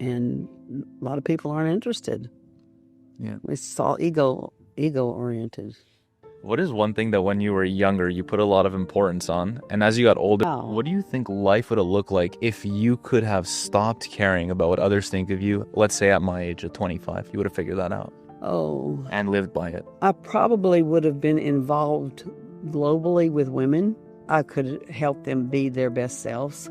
and a lot of people aren't interested. Yeah. It's all ego-oriented. What is one thing that when you were younger, you put a lot of importance on, and as you got older, Wow. what do you think life would have looked like if you could have stopped caring about what others think of you? Let's say at my age of 25, you would have figured that out Oh, and lived by it. I probably would have been involved globally with women. I could help them be their best selves.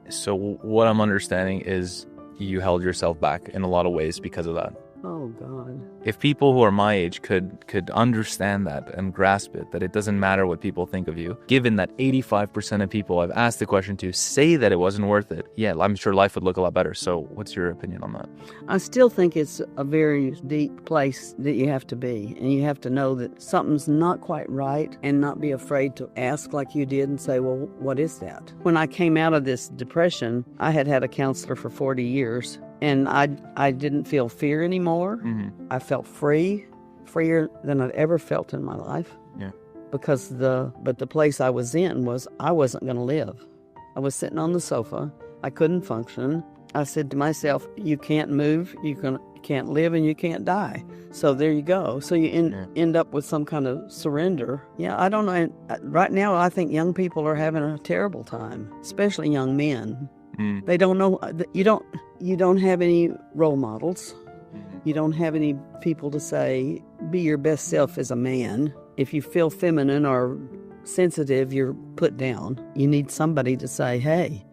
So what I'm understanding is you held yourself back in a lot of ways because of that. Oh, God. If people who are my age could understand that and grasp it, that it doesn't matter what people think of you, given that 85% of people I've asked the question to say that it wasn't worth it, yeah, I'm sure life would look a lot better. So what's your opinion on that? I still think it's a very deep place that you have to be, and you have to know that something's not quite right and not be afraid to ask like you did and say, well, what is that? When I came out of this depression, I had had a counselor for 40 years, and I didn't feel fear anymore. Mm-hmm. I felt freer than I'd ever felt in my life. Yeah. Because the place I was in was I wasn't going to live. I was sitting on the sofa. I couldn't function. I said to myself, you can't move, you can't live, and you can't die. So there you go. So you end up with some kind of surrender. Yeah, I don't know. Right now, I think young people are having a terrible time, especially young men. They don't know. You don't have any role models. You don't have any people to say, be your best self as a man. If you feel feminine or sensitive, you're put down. You need somebody to say, hey,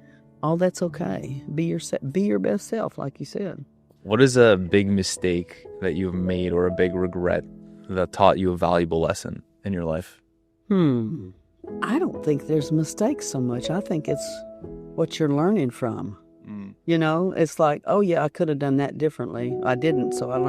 all that's okay. Be your best self, like you said. What is a big mistake that you've made or a big regret that taught you a valuable lesson in your life? I don't think there's mistakes so much. I think it's what you're learning from. You know, it's like, oh yeah, I could have done that differently. I didn't, so I learned.